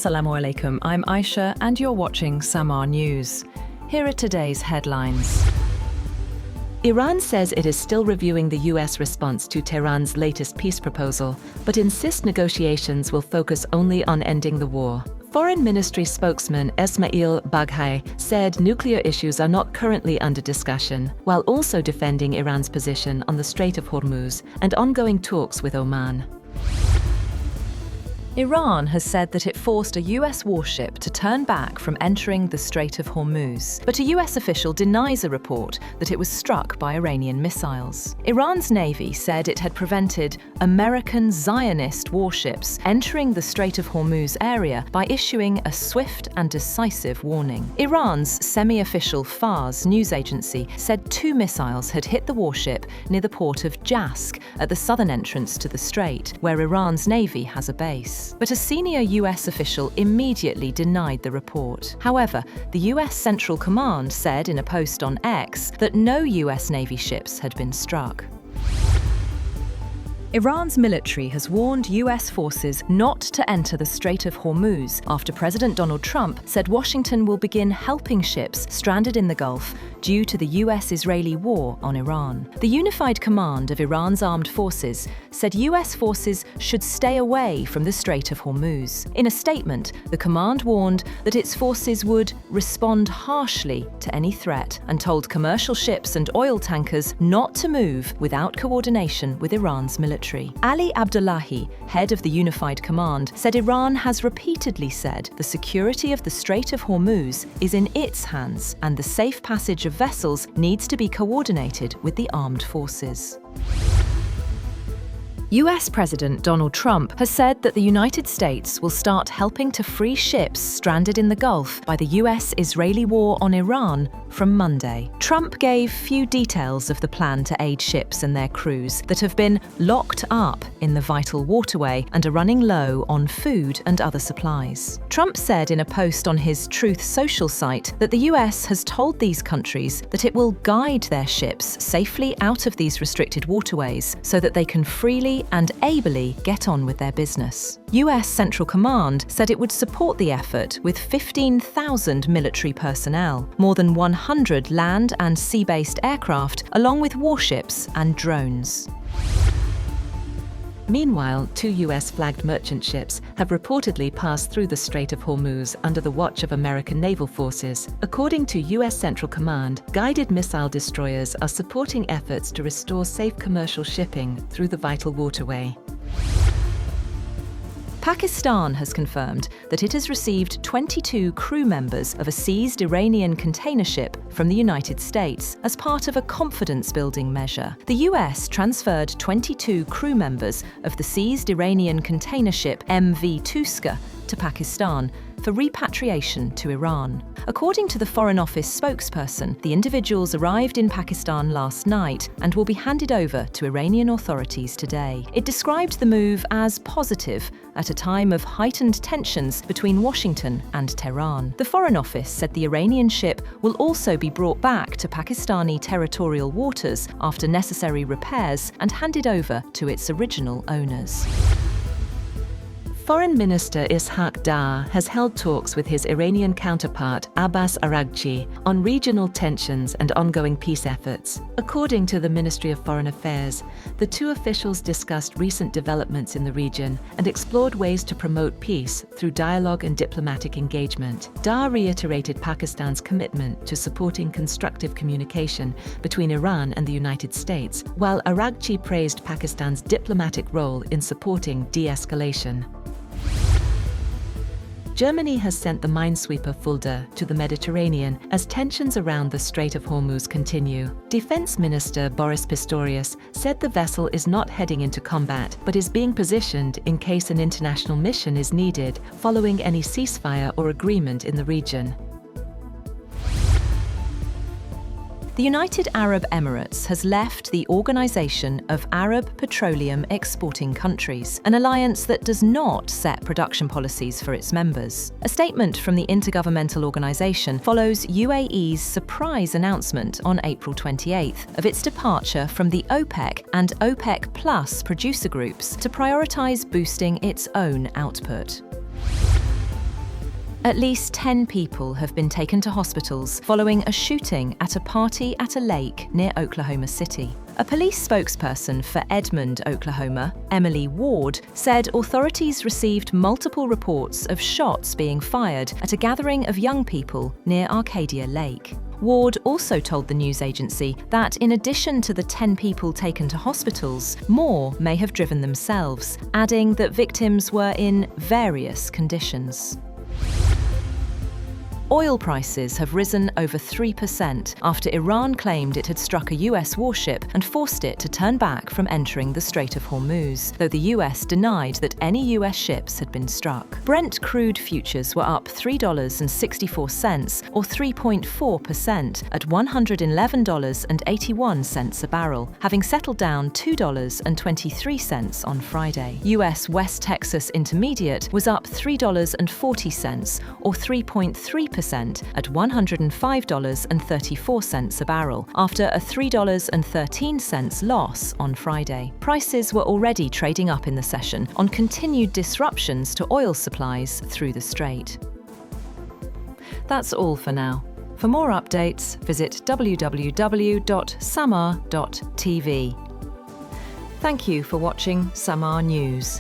Assalamu alaikum, I'm Aisha and you're watching Samar News. Here are today's headlines. Iran says it is still reviewing the US response to Tehran's latest peace proposal, but insists negotiations will focus only on ending the war. Foreign Ministry spokesman Esmail Baghai said nuclear issues are not currently under discussion, while also defending Iran's position on the Strait of Hormuz and ongoing talks with Oman. Iran has said that it forced a US warship to turn back from entering the Strait of Hormuz, but a US official denies a report that it was struck by Iranian missiles. Iran's Navy said it had prevented American Zionist warships entering the Strait of Hormuz area by issuing a swift and decisive warning. Iran's semi-official Fars news agency said 2 missiles had hit the warship near the port of Jask at the southern entrance to the strait, where Iran's Navy has a base. But a senior US official immediately denied the report. However, the US Central Command said in a post on X that no US Navy ships had been struck. Iran's military has warned US forces not to enter the Strait of Hormuz after President Donald Trump said Washington will begin helping ships stranded in the Gulf due to the US-Israeli war on Iran. The unified command of Iran's armed forces said US forces should stay away from the Strait of Hormuz. In a statement, the command warned that its forces would respond harshly to any threat and told commercial ships and oil tankers not to move without coordination with Iran's military. Ali Abdullahi, head of the Unified Command, said Iran has repeatedly said the security of the Strait of Hormuz is in its hands and the safe passage of vessels needs to be coordinated with the armed forces. US President Donald Trump has said that the United States will start helping to free ships stranded in the Gulf by the US-Israeli war on Iran from Monday. Trump gave few details of the plan to aid ships and their crews that have been locked up in the vital waterway and are running low on food and other supplies. Trump said in a post on his Truth Social site that the US has told these countries that it will guide their ships safely out of these restricted waterways so that they can freely and ably get on with their business. US Central Command said it would support the effort with 15,000 military personnel, more than 100 land and sea-based aircraft, along with warships and drones. Meanwhile, 2 US-flagged merchant ships have reportedly passed through the Strait of Hormuz under the watch of American naval forces. According to US Central Command, guided missile destroyers are supporting efforts to restore safe commercial shipping through the vital waterway. Pakistan has confirmed that it has received 22 crew members of a seized Iranian container ship from the United States as part of a confidence-building measure. The US transferred 22 crew members of the seized Iranian container ship MV Tuska to Pakistan for repatriation to Iran. According to the Foreign Office spokesperson, the individuals arrived in Pakistan last night and will be handed over to Iranian authorities today. It described the move as positive at a time of heightened tensions between Washington and Tehran. The Foreign Office said the Iranian ship will also be brought back to Pakistani territorial waters after necessary repairs and handed over to its original owners. Foreign Minister Ishaq Dar has held talks with his Iranian counterpart Abbas Araghchi on regional tensions and ongoing peace efforts. According to the Ministry of Foreign Affairs, the 2 officials discussed recent developments in the region and explored ways to promote peace through dialogue and diplomatic engagement. Dar reiterated Pakistan's commitment to supporting constructive communication between Iran and the United States, while Araghchi praised Pakistan's diplomatic role in supporting de-escalation. Germany has sent the minesweeper Fulda to the Mediterranean as tensions around the Strait of Hormuz continue. Defense Minister Boris Pistorius said the vessel is not heading into combat, but is being positioned in case an international mission is needed following any ceasefire or agreement in the region. The United Arab Emirates has left the Organisation of Arab Petroleum Exporting Countries, an alliance that does not set production policies for its members. A statement from the intergovernmental organisation follows UAE's surprise announcement on April 28th of its departure from the OPEC and OPEC Plus producer groups to prioritise boosting its own output. At least 10 people have been taken to hospitals following a shooting at a party at a lake near Oklahoma City. A police spokesperson for Edmond, Oklahoma, Emily Ward, said authorities received multiple reports of shots being fired at a gathering of young people near Arcadia Lake. Ward also told the news agency that in addition to the 10 people taken to hospitals, more may have driven themselves, adding that victims were in various conditions. Oil prices have risen over 3% after Iran claimed it had struck a US warship and forced it to turn back from entering the Strait of Hormuz, though the US denied that any US ships had been struck. Brent crude futures were up $3.64 or 3.4% at $111.81 a barrel, having settled down $2.23 on Friday. US West Texas Intermediate was up $3.40 or 3.3% at $105.34 a barrel, after a $3.13 loss on Friday. Prices were already trading up in the session on continued disruptions to oil supplies through the strait. That's all for now. For more updates, visit www.samar.tv. Thank you for watching Samar News.